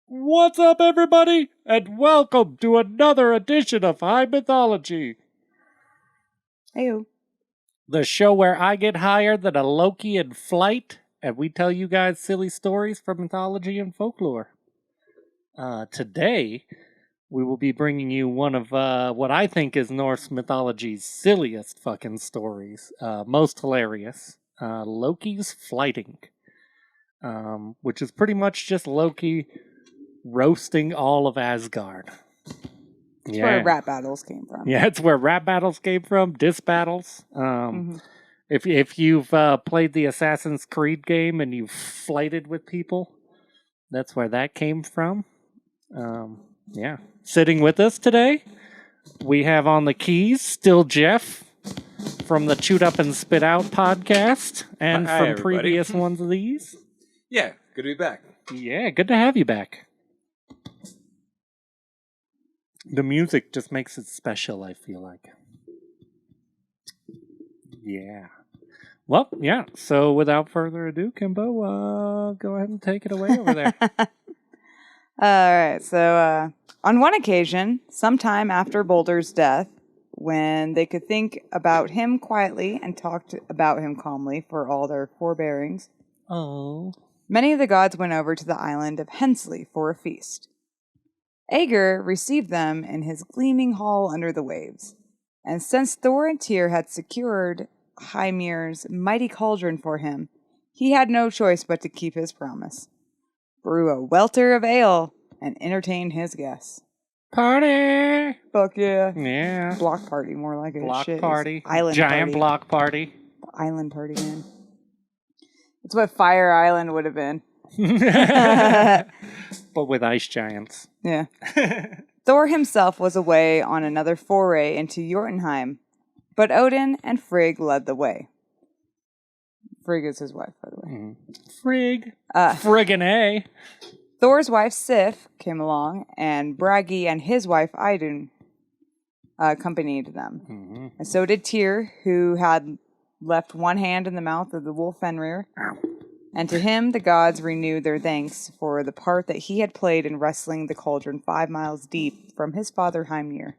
What's up, everybody, and welcome to another edition of High Mythology. Heyo. The show where I get higher than a Loki in flight, and we tell you guys silly stories from mythology and folklore. Today, we will be bringing you one of what I think is Norse mythology's silliest fucking stories. Most hilarious. Loki's Flyting. Which is pretty much just Loki roasting all of Asgard. That's where rap battles came from. Yeah, it's where rap battles came from, diss battles. If you've played the Assassin's Creed game and you've flighted with people, that's where that came from. Yeah. Sitting with us today, we have on the keys still Jeff from the Chewed Up and Spit Out podcast and Hi, from everybody. previous ones of these. Yeah, good to be back. Yeah, good to have you back. The music just makes it special, I feel like. Yeah. Well, yeah. So without further ado, Kimbo, go ahead and take it away over there. All right. So on one occasion, sometime after Boulder's death, when they could think about him quietly and talked about him calmly for all their forbearings, many of the gods went over to the island of Hensley for a feast. Aegir received them in his gleaming hall under the waves, and since Thor and Tyr had secured Hymir's mighty cauldron for him, he had no choice but to keep his promise. Brew a welter of ale and entertain his guests. Party! Fuck yeah. Yeah. Block party, more like it. Block Shit. party. Island Giant party. block party. Island party, man. It's what Fire Island would have been. But with ice giants. Yeah. Thor himself was away on another foray into Jotunheim, but Odin and Frigg led the way. Frigg is his wife, by the way. Frigg. Friggin' A. Thor's wife Sif came along, and Bragi and his wife Idun accompanied them. And so did Tyr, who had left one hand in the mouth of the wolf Fenrir. And to him the gods renewed their thanks for the part that he had played in wrestling the cauldron 5 miles deep from his father Heimir.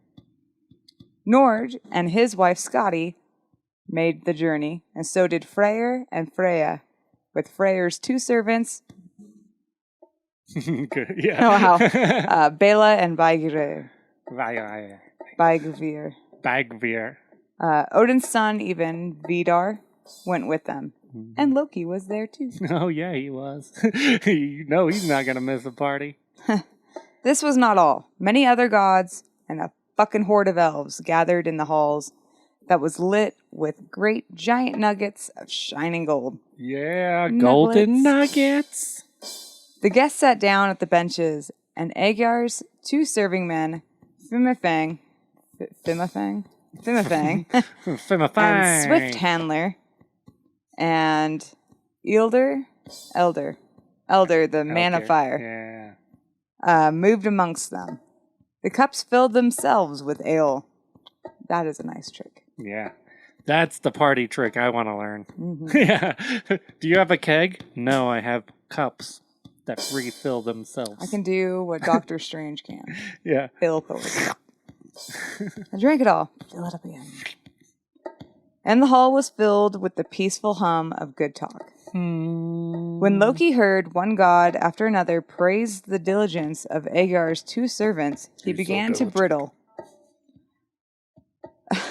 Nord and his wife Skadi made the journey, and so did Freyr and Freya, with Freyr's 2 servants, Good. Yeah. Bela and Bagvir. Bagvir. Odin's son, even Vidar, went with them. And Loki was there too. Oh, yeah, he was. You know he's not going to miss a party. This was not all. Many other gods and a fucking horde of elves gathered in the halls that was lit with great giant nuggets of shining gold. Yeah, golden nuggets. The guests sat down at the benches, and Aegir's 2 serving men, Fimafang, and Swift Handler, and Elder, the man of fire, moved amongst them. The cups filled themselves with ale. That is a nice trick. Yeah. That's the party trick I want to learn. Yeah. Do you have a keg? No, I have cups that refill themselves. I can do what Doctor Strange can. Yeah. Fill potion. I drank it all. Fill it up again. And the hall was filled with the peaceful hum of good talk. When Loki heard one god after another praise the diligence of Aegir's 2 servants, he began to brittle.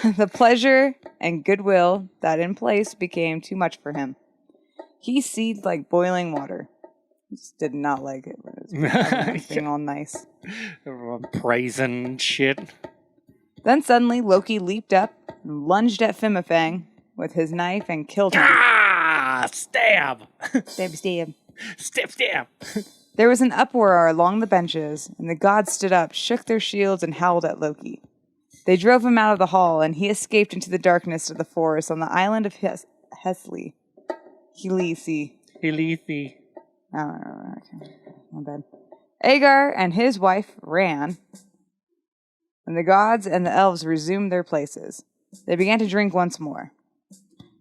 The pleasure and goodwill that in place became too much for him. He seethed like boiling water. He just did not like it when it was being all nice. Everyone praising shit. Then suddenly Loki leaped up and lunged at Fimafang with his knife and killed him. Ah! Stab! Stab. Stab! There was an uproar along the benches, and the gods stood up, shook their shields, and howled at Loki. They drove him out of the hall, and he escaped into the darkness of the forest on the island of Helisi. Okay. My bad. Aegir and his wife ran, and the gods and the elves resumed their places. They began to drink once more.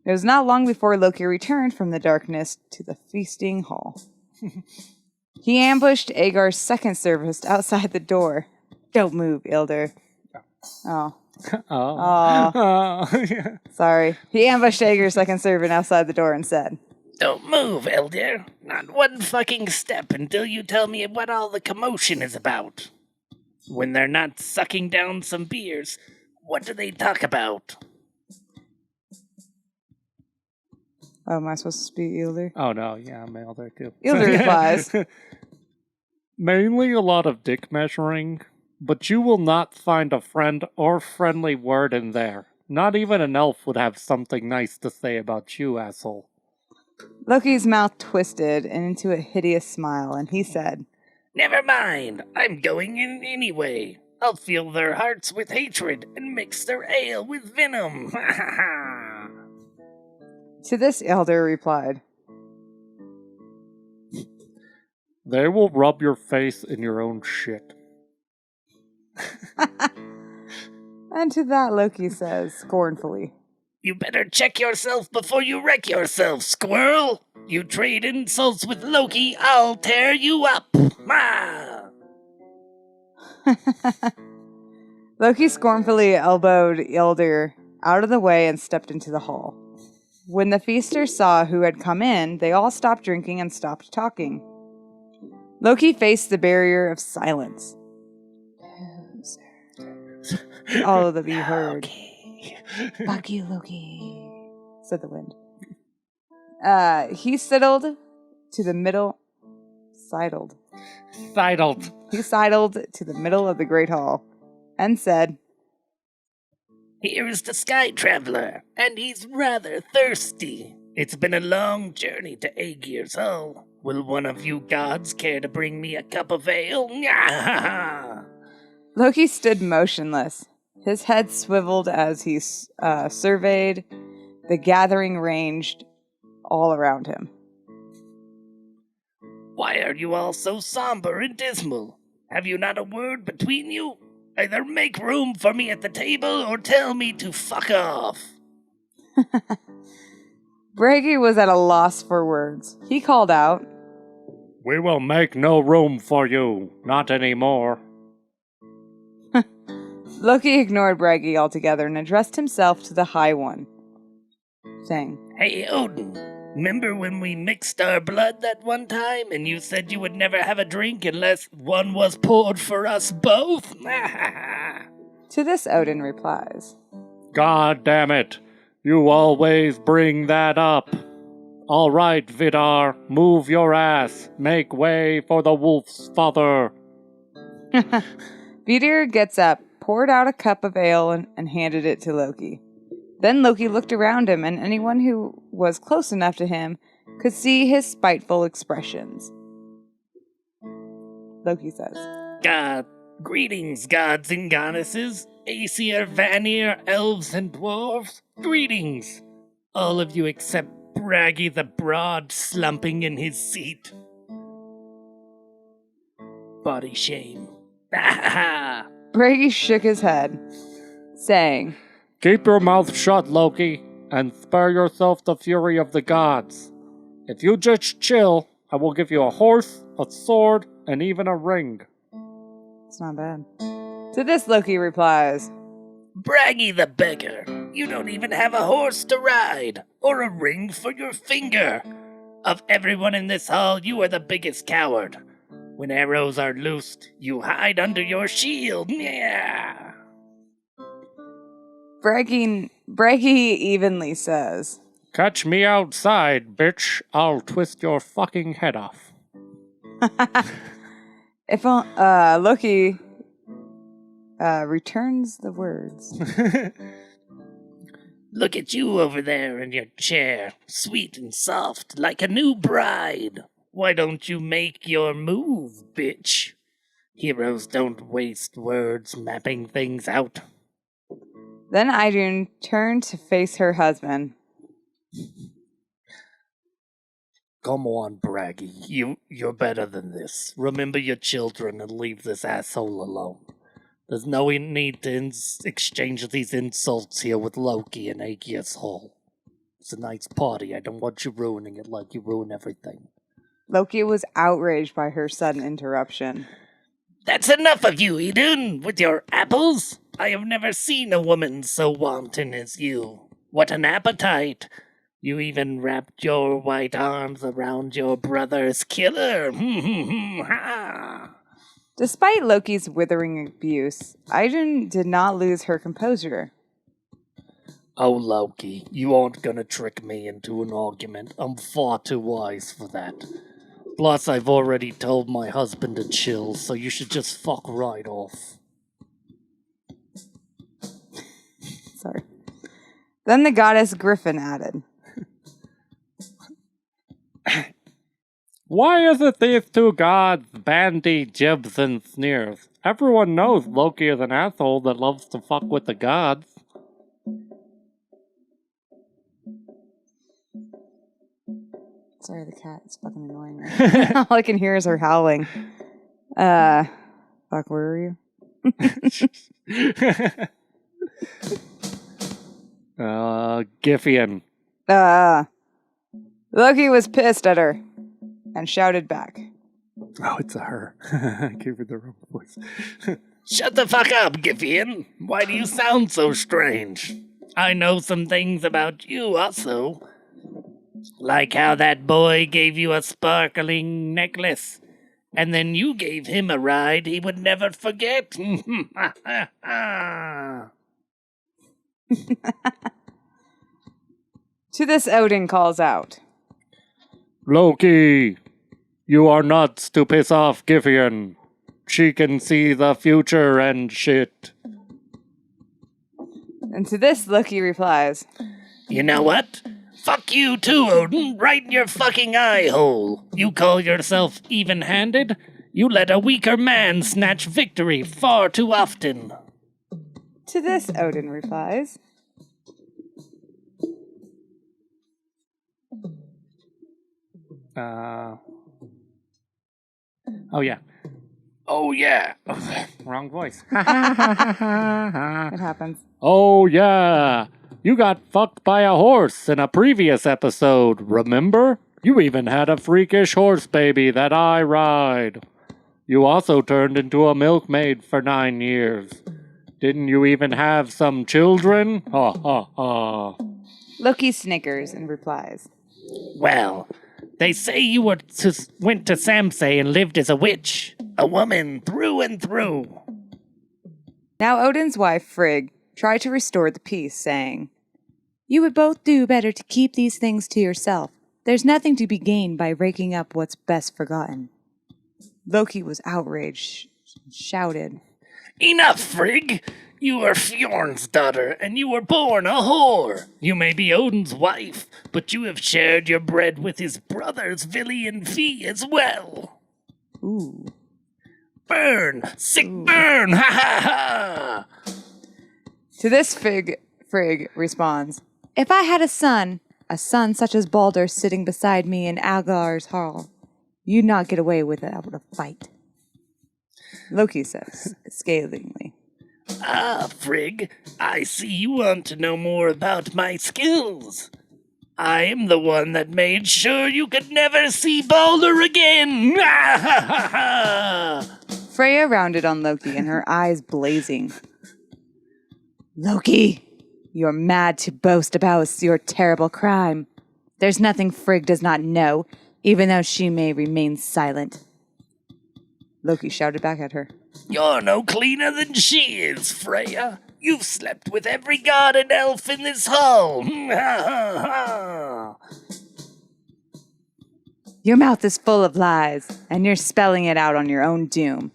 It was not long before Loki returned from the darkness to the feasting hall. He ambushed Agar's second servant outside the door. Don't move, Ilder. Oh. Yeah. Sorry. He ambushed Agar's second servant outside the door and said, Don't move, Elder. Not one fucking step until you tell me what all the commotion is about. When they're not sucking down some beers, what do they talk about? Oh, am I supposed to speak Ilder? Oh, no, yeah, I'm Elder too. Ilder replies, Mainly a lot of dick measuring, but you will not find a friend or friendly word in there. Not even an elf would have something nice to say about you, asshole. Loki's mouth twisted into a hideous smile, and he said, Never mind. I'm going in anyway. I'll fill their hearts with hatred and mix their ale with venom. Ha ha ha. To this, Elder replied, They will rub your face in your own shit. and to that Loki says, scornfully, You better check yourself before you wreck yourself, squirrel. You trade insults with Loki, I'll tear you up. Ma! Loki scornfully elbowed Elder out of the way and stepped into the hall. When the feasters saw who had come in, they all stopped drinking and stopped talking. Loki faced the barrier of silence. All that he heard. Fuck you, Loki, said the wind. He sidled to the middle. Sidled. He sidled to the middle of the great hall and said, Here is the Sky Traveler, and he's rather thirsty. It's been a long journey to Aegir's Hall. Will one of you gods care to bring me a cup of ale? Loki stood motionless. His head swiveled as he surveyed the gathering ranged all around him. Why are you all so somber and dismal? Have you not a word between you? Either make room for me at the table or tell me to fuck off. Bragi was at a loss for words. He called out, We will make no room for you, not anymore. Loki ignored Bragi altogether and addressed himself to the High One, saying, Hey, Odin, remember when we mixed our blood that one time and you said you would never have a drink unless one was poured for us both? To this Odin replies, God damn it, you always bring that up. All right, Vidar, move your ass. Make way for the wolf's father. Vidar gets up, poured out a cup of ale, and handed it to Loki. Then Loki looked around him, and anyone who was close enough to him could see his spiteful expressions. Loki says, Greetings, gods and goddesses, Aesir, Vanir, elves, and dwarves. Greetings, all of you except Bragi the Broad slumping in his seat. Body shame. Bragi shook his head, saying, Keep your mouth shut, Loki, and spare yourself the fury of the gods. If you just chill, I will give you a horse, a sword, and even a ring. It's not bad. To this Loki replies, Bragi the beggar, you don't even have a horse to ride, or a ring for your finger. Of everyone in this hall, you are the biggest coward. When arrows are loosed, you hide under your shield. Yeah. Bragi evenly says, Catch me outside, bitch. I'll twist your fucking head off. If Loki returns the words. Look at you over there in your chair, sweet and soft like a new bride. Why don't you make your move, bitch? Heroes don't waste words mapping things out. Then Idun turned to face her husband. Come on, Bragi. You're better than this. Remember your children and leave this asshole alone. There's no need to exchange these insults here with Loki and Aegir's Hall. It's a nice party. I don't want you ruining it like you ruin everything. Loki was outraged by her sudden interruption. That's enough of you, Eden, with your apples. I have never seen a woman so wanton as you. What an appetite! You even wrapped your white arms around your brother's killer. Despite Loki's withering abuse, Idun did not lose her composure. Oh, Loki, you aren't gonna trick me into an argument. I'm far too wise for that. Plus, I've already told my husband to chill, so you should just fuck right off. Sorry. Then the goddess Griffin added, Why is it these two gods bandy jibs and sneers? Everyone knows Loki is an asshole that loves to fuck with the gods. Sorry, the cat is fucking annoying me. All I can hear is her howling. Fuck, where were you? Giffian. Loki was pissed at her and shouted back. Oh, it's a her. I gave her the wrong voice. Shut the fuck up, Giffian. Why do you sound so strange? I know some things about you also. Like how that boy gave you a sparkling necklace, and then you gave him a ride he would never forget. To this, Odin calls out, Loki, you are nuts to piss off Giffian. She can see the future and shit. And to this, Loki replies, You know what? Fuck you too, Odin, right in your fucking eye hole. You call yourself even-handed? You let a weaker man snatch victory far too often. To this, Odin replies, Oh, yeah. Oh, yeah. Wrong voice. it happens. Oh, yeah. You got fucked by a horse in a previous episode, remember? You even had a freakish horse baby that I ride. You also turned into a milkmaid for 9 years. Didn't you even have some children? Ha ha ha. Loki snickers and replies, Well, they say you went to Samsay and lived as a witch. A woman through and through. Now Odin's wife, Frigg, tried to restore the peace, saying, You would both do better to keep these things to yourself. There's nothing to be gained by raking up what's best forgotten. Loki was outraged and shouted, Enough, Frigg! You are Fjorn's daughter, and you were born a whore. You may be Odin's wife, but you have shared your bread with his brothers, Vili and Fee, as well. Ooh. Burn! Sick burn! Ha ha ha! To this, Frigg responds, If I had a son such as Baldur sitting beside me in Asgard's hall, you'd not get away without a fight. Loki says, scathingly, Ah, Frigg, I see you want to know more about my skills. I am the one that made sure you could never see Baldur again! Ah ha ha ha! Freya rounded on Loki and her eyes blazing. Loki, you're mad to boast about your terrible crime. There's nothing Frigg does not know, even though she may remain silent. Loki shouted back at her. You're no cleaner than she is, Freya. You've slept with every god and elf in this hall. Ha ha ha! Your mouth is full of lies, and you're spelling it out on your own doom.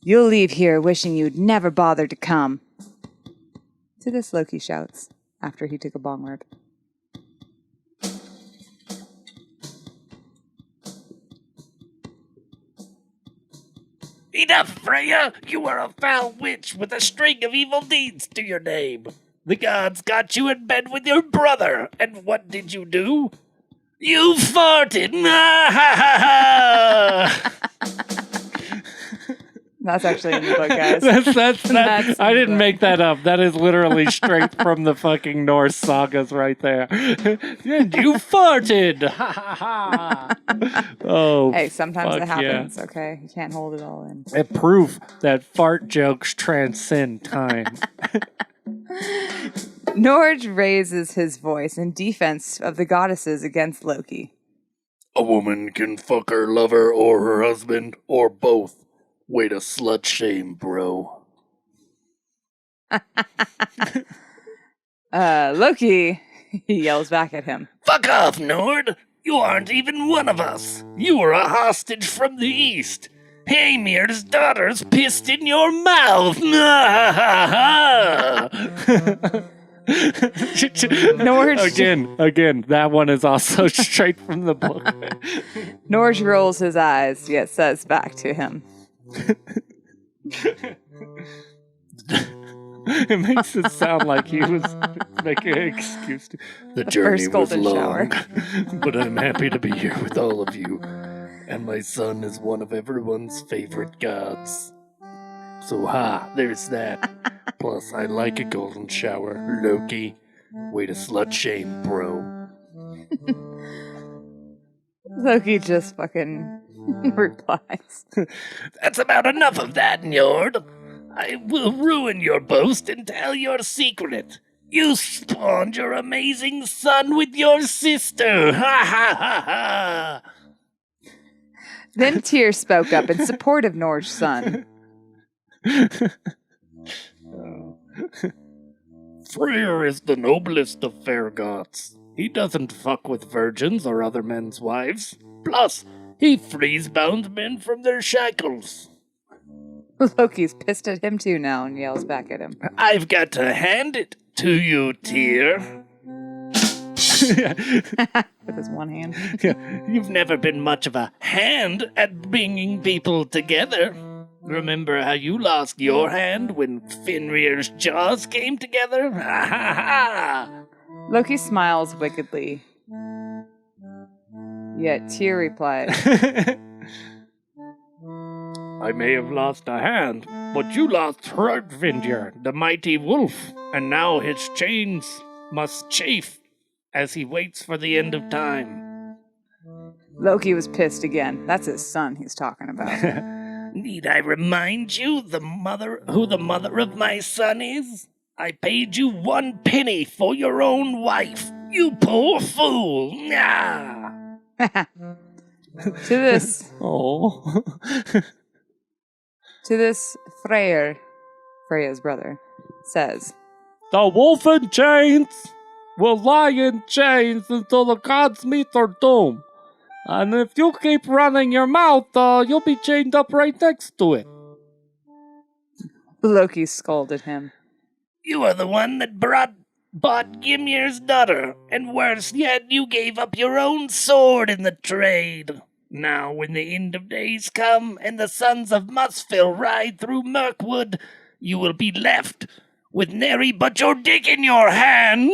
You'll leave here wishing you'd never bothered to come. To this, Loki shouts, after he took a bong rip. Enough, Freya! You are a foul witch with a string of evil deeds to your name. The gods got you in bed with your brother, and what did you do? You farted! Ah, ha, ha, ha. That's actually in the book, guys. That's I didn't make that up. That is literally straight from the fucking Norse sagas right there. And you farted! Ha ha ha! Oh, Hey, sometimes it fuck happens, yeah. okay? You can't hold it all in. It proof that fart jokes transcend time. Norge raises his voice in defense of the goddesses against Loki. A woman can fuck her lover or her husband, or both. Way to slut shame, bro. Loki, he yells back at him. Fuck off, Nord! You aren't even one of us. You were a hostage from the east. Hamir's daughter's pissed in your mouth. Norge Again, that one is also straight from the book. Norge rolls his eyes, yet says back to him. It makes it sound like he was making an excuse. The journey first was golden long, shower. but I'm happy to be here with all of you. And my son is one of everyone's favorite gods. So there's that. Plus, I like a golden shower, Loki. Way to slut shame, bro. Loki just fucking replies. That's about enough of that, Njord. I will ruin your boast and tell your secret. You spawned your amazing son with your sister. Ha ha ha ha. Then Tyr spoke up in support of Norge's son. Freyr is the noblest of fair gods. He doesn't fuck with virgins or other men's wives. Plus, he frees bound men from their shackles. Loki's pissed at him too now and yells back at him. I've got to hand it to you, Tyr. With his one hand. You've never been much of a hand at bringing people together. Remember how you lost your hand when Fenrir's jaws came together? Ha ha ha! Loki smiles wickedly. Yet Tyr replies, I may have lost a hand, but you lost Hrudvindir, the mighty wolf, and now his chains must chafe as he waits for the end of time. Loki was pissed again. That's his son he's talking about. Need I remind you who the mother of my son is? I paid you 1 penny for your own wife. You poor fool! Ah. To this, Oh. Freya's brother, says, The wolf in chains will lie in chains until the gods meet their doom. And if you keep running your mouth, you'll be chained up right next to it. Loki scolded him. You are the one that bought Gymir's daughter, and worse yet, you gave up your own sword in the trade. Now, when the end of days come, and the sons of Muspel ride through Mirkwood, you will be left with nary but your dick in your hand.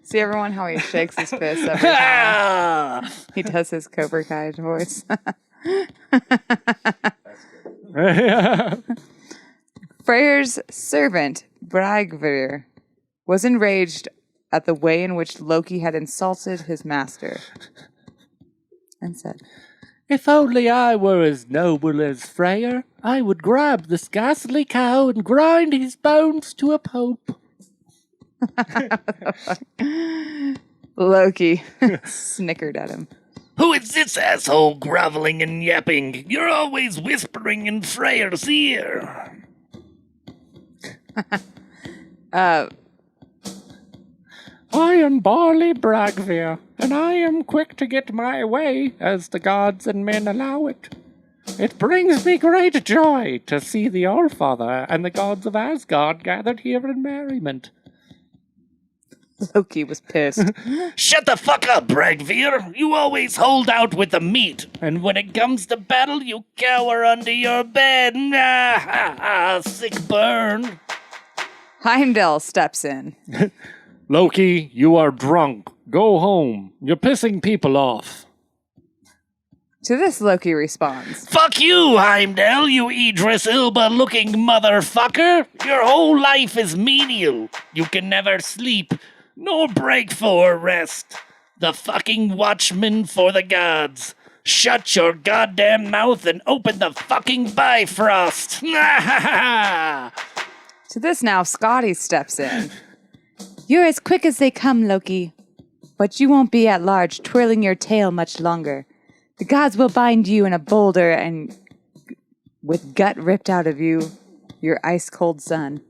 See everyone how he shakes his fist every time he does his Cobra Kai voice. Freyr's servant, Bragvir, was enraged at the way in which Loki had insulted his master, and said, If only I were as noble as Freyr, I would grab this ghastly cow and grind his bones to a pulp. Loki snickered at him. Who is this asshole groveling and yapping? You're always whispering in Freyr's ear. I am Barley Bragvir, and I am quick to get my way, as the gods and men allow it. It brings me great joy to see the Allfather and the gods of Asgard gathered here in merriment. Loki was pissed. Shut the fuck up, Bragvir. You always hold out with the meat, and when it comes to battle, you cower under your bed. Sick burn. Heimdall steps in. Loki, you are drunk. Go home. You're pissing people off. To this, Loki responds. Fuck you, Heimdall, you Idris Elba-looking motherfucker. Your whole life is menial. You can never sleep, nor break for rest. The fucking watchman for the gods. Shut your goddamn mouth and open the fucking Bifrost. To this now, Scotty steps in. You're as quick as they come, Loki. But you won't be at large, twirling your tail much longer. The gods will bind you in a boulder and with gut ripped out of you, your ice-cold son.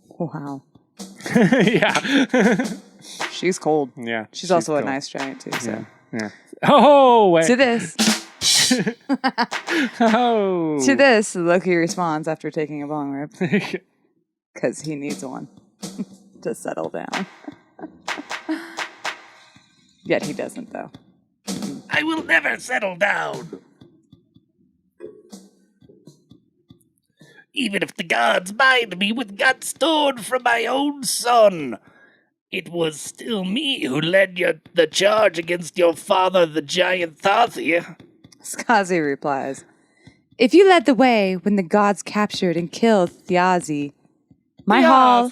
Wow. Yeah. She's cold. Yeah. She's also cold. A nice giant, too. So. Yeah. Oh, wait. To this. Oh. To this, Loki responds after taking a bong rip. Because he needs one to settle down. Yet he doesn't, though. I will never settle down. Even if the gods bind me with guts stored from my own son. It was still me who led the charge against your father, the giant Thothier. Skazi replies, if you led the way when the gods captured and killed Thiazi, my hall,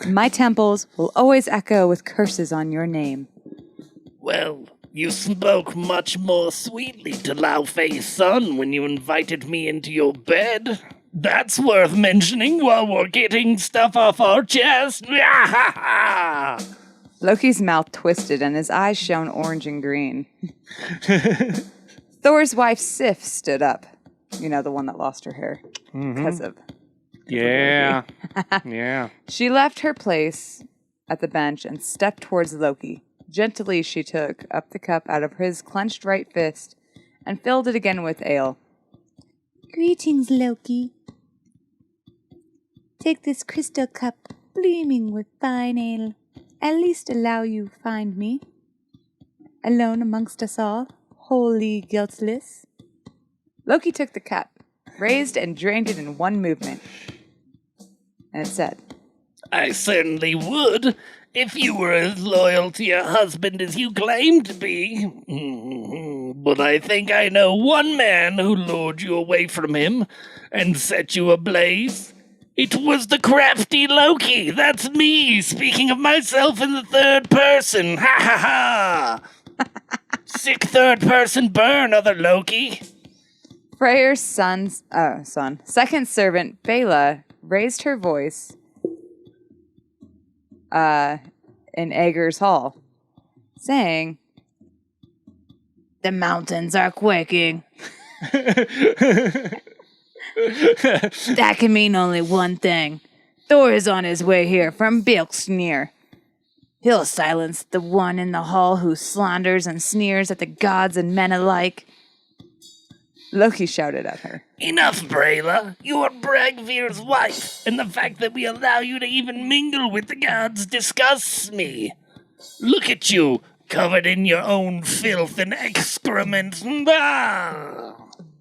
my temples will always echo with curses on your name. Well, you spoke much more sweetly to Laufey's son when you invited me into your bed. That's worth mentioning while we're getting stuff off our chest. Loki's mouth twisted and his eyes shone orange and green. Thor's wife Sif stood up. You know, the one that lost her hair. Because of Yeah. Yeah. She left her place at the bench and stepped towards Loki. Gently, she took up the cup out of his clenched right fist and filled it again with ale. Greetings, Loki. Take this crystal cup, gleaming with fine ale. At least allow you find me, alone amongst us all, wholly guiltless. Loki took the cup, raised and drained it in one movement, and it said, I certainly would, if you were as loyal to your husband as you claim to be. But I think I know one man who lured you away from him and set you ablaze. It was the crafty Loki. That's me, speaking of myself in the third person. Ha ha ha! Sick third person burn, other Loki. Freyr's second servant, Bela, raised her voice in Aegir's hall, saying, the mountains are quaking. That can mean only one thing. Thor is on his way here from Björksnir. He'll silence the one in the hall who slanders and sneers at the gods and men alike. Loki shouted at her. Enough, Brayla. You are Bragvir's wife, and the fact that we allow you to even mingle with the gods disgusts me. Look at you, covered in your own filth and excrement.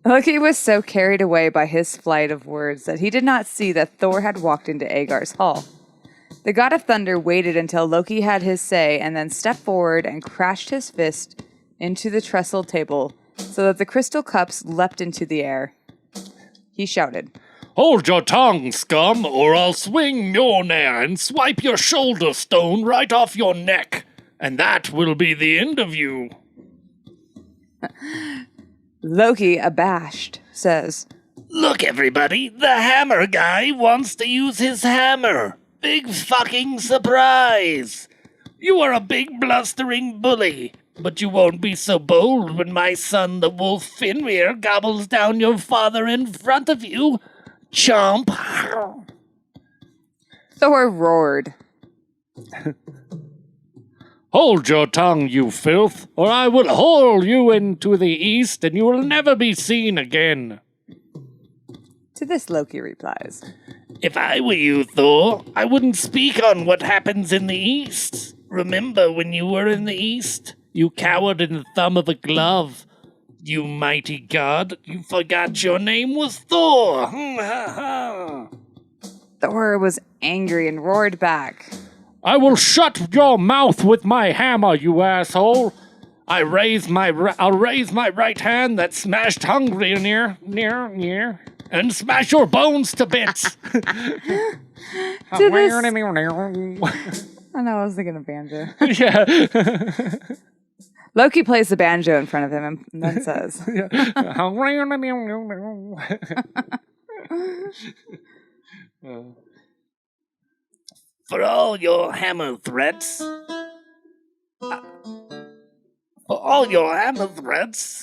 Loki was so carried away by his flight of words that he did not see that Thor had walked into Agar's hall. The god of thunder waited until Loki had his say and then stepped forward and crashed his fist into the trestle table so that the crystal cups leapt into the air. He shouted, Hold your tongue, scum, or I'll swing Mjolnir and swipe your shoulder stone right off your neck, and that will be the end of you. Loki, abashed, says, Look, everybody, the hammer guy wants to use his hammer. Big fucking surprise. You are a big blustering bully, but you won't be so bold when my son, the wolf Fenrir, gobbles down your father in front of you. Chomp. Thor roared. Hold your tongue, you filth, or I will haul you into the east, and you will never be seen again. To this, Loki replies, If I were you, Thor, I wouldn't speak on what happens in the east. Remember when you were in the east? You cowered in the thumb of a glove. You mighty god, you forgot your name was Thor. Thor was angry and roared back. I will shut your mouth with my hammer, you asshole. I'll raise my right hand that smashed hungry near, and smash your bones to bits. I know, I was thinking of banjo. Yeah. Loki plays the banjo in front of him and then says, For all your hammer threats.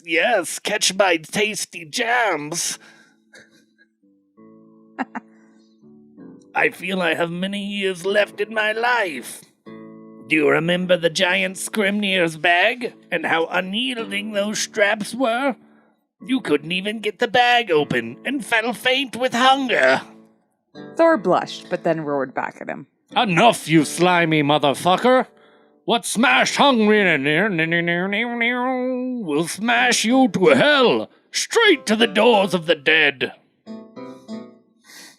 Yes, catch my tasty jams. I feel I have many years left in my life. Do you remember the giant Scrimnir's bag and how unyielding those straps were? You couldn't even get the bag open and fell faint with hunger. Thor blushed, but then roared back at him. Enough, you slimy motherfucker. What smashed hungry will smash you to hell, straight to the doors of the dead.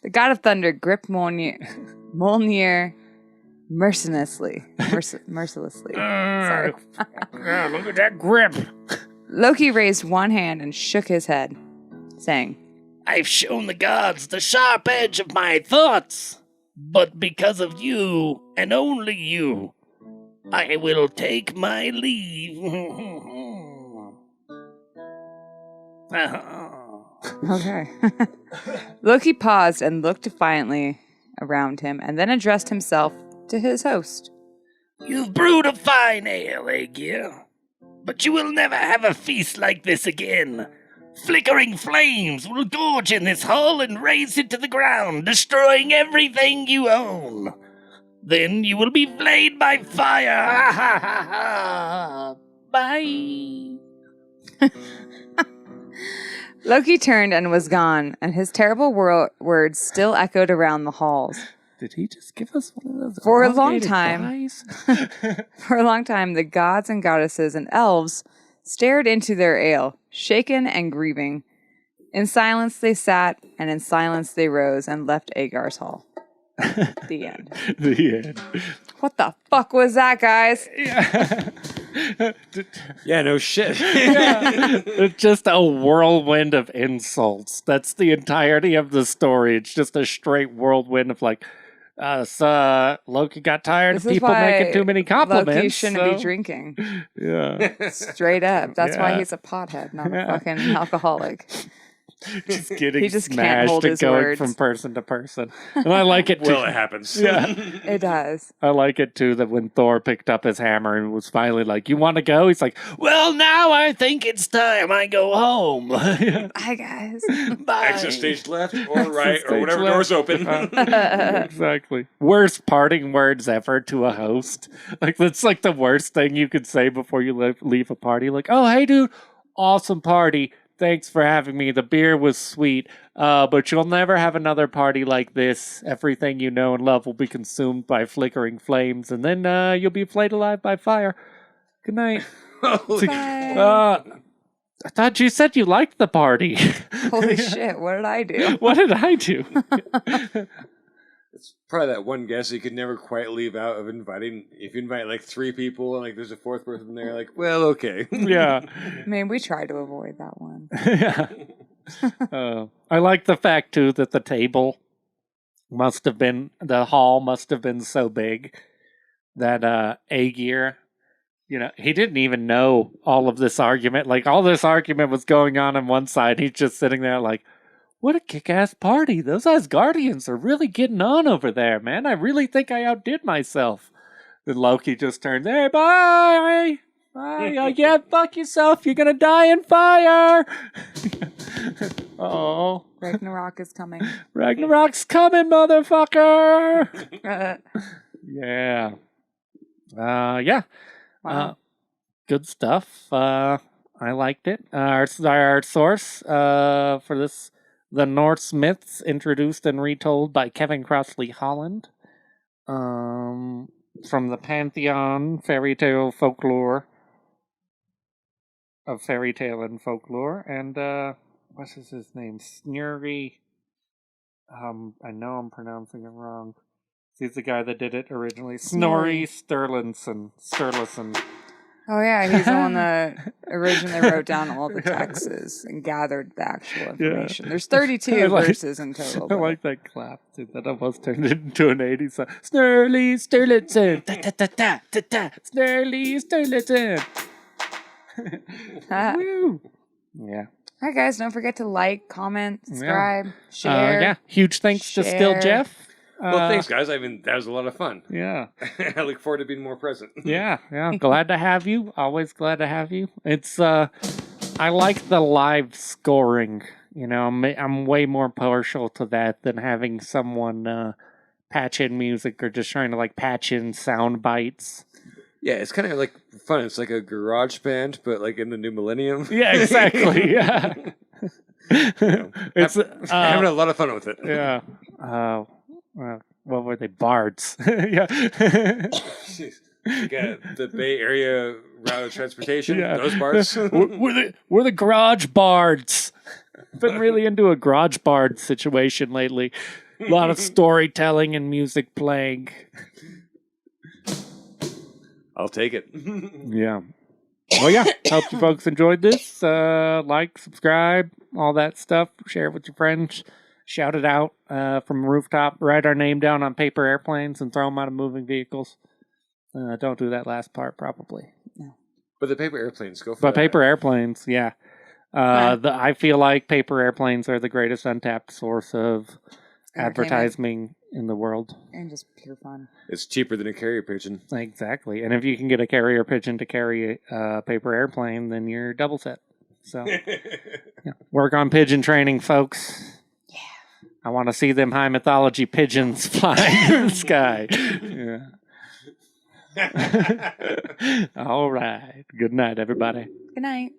The god of thunder gripped Mjolnir mercilessly. Sorry. Yeah, look at that grip. Loki raised one hand and shook his head, saying, I've shown the gods the sharp edge of my thoughts, but because of you, and only you, I will take my leave. Okay. Loki paused and looked defiantly around him, and then addressed himself to his host. You've brewed a fine ale, Aegir, but you will never have a feast like this again. Flickering flames will gorge in this hall and raze it to the ground, destroying everything you own. Then you will be flayed by fire. Bye. Loki turned and was gone, and his terrible words still echoed around the halls. Did he just give us one of those? For a long time, the gods and goddesses and elves stared into their ale, shaken and grieving. In silence they sat, and in silence they rose and left Agar's hall. The end. The end. What the fuck was that, guys? Yeah, no shit. Yeah. It's just a whirlwind of insults. That's the entirety of the story. It's just a straight whirlwind of like, Loki got tired of people making too many compliments. Loki shouldn't be drinking. Yeah. Straight up. That's why he's a pothead, not a fucking alcoholic. Just getting He just can't smashed hold and his going words. from person to person. And I like it too. Well, it happens. Yeah. It does. I like it too that when Thor picked up his hammer and was finally like, you want to go? He's like, well, now I think it's time I go home. Hi, guys. Bye. Exit stage left or right Exit or stage whatever left. door's open. Exactly. Worst parting words ever to a host. Like, that's like the worst thing you could say before you leave a party. Like, oh, hey, dude, awesome party. Thanks for having me. The beer was sweet, but you'll never have another party like this. Everything you know and love will be consumed by flickering flames, and then you'll be flayed alive by fire. Good night. Bye. I thought you said you liked the party. Holy shit, what did I do? What did I do? It's probably that one guest you could never quite leave out of inviting. If you invite like 3 people and like there's a 4th person there, like, well, okay. Yeah. I mean, we tried to avoid that one. Yeah. I like the fact, too, that the hall must have been so big that Aegir, he didn't even know all of this argument. Like, all this argument was going on one side. He's just sitting there like, what a kick-ass party. Those Asgardians are really getting on over there, man. I really think I outdid myself. Then Loki just turns, hey, bye! Bye! Yeah, fuck yourself. You're gonna die in fire! Oh. Ragnarok is coming. Ragnarok's coming, motherfucker! Yeah. Yeah. Wow. Good stuff. I liked it. Our source for this, the Norse myths introduced and retold by Kevin Crossley Holland. From the Pantheon Fairy Tale Folklore of Fairy Tale and Folklore. And what's his name? Snurri. I know I'm pronouncing it wrong. He's the guy that did it originally. Snorri Sturluson. Oh, yeah, he's the one that originally wrote down all the texts and gathered the actual information. There's 32 verses in total. I like that clap, too. That almost turned into an 80s song. Snurly Sturluson. Ta-ta-ta-ta-ta-ta. Snurly Sturluson. Woo. Yeah. All right, guys, don't forget to like, comment, subscribe, share. Yeah, huge thanks to Still Jeff. Well, thanks, guys. I mean, that was a lot of fun. Yeah. I look forward to being more present. Yeah. Glad to have you. Always glad to have you. It's, I like the live scoring. You know, I'm way more partial to that than having someone patch in music or just trying to, like, patch in sound bites. Yeah, it's kind of like fun. It's like a garage band, but like in the new millennium. Yeah, exactly. Yeah. It's having a lot of fun with it. Yeah. What were they? Bards. Yeah. Like, the Bay Area route of transportation. Yeah. Those bards. we're the garage bards. Been really into a garage bard situation lately. A lot of storytelling and music playing. I'll take it. Yeah. Well, yeah. Hope you folks enjoyed this. Like, subscribe, all that stuff. Share it with your friends. Shout it out from the rooftop. Write our name down on paper airplanes and throw them out of moving vehicles. Don't do that last part, probably. No. But the paper airplanes, go for But paper airplanes, yeah. I feel like paper airplanes are the greatest untapped source of advertising in the world. And just pure fun. It's cheaper than a carrier pigeon. Exactly. And if you can get a carrier pigeon to carry a paper airplane, then you're double set. So work on pigeon training, folks. Yeah. I want to see them high mythology pigeons flying through the sky. Yeah. All right. Good night, everybody. Good night.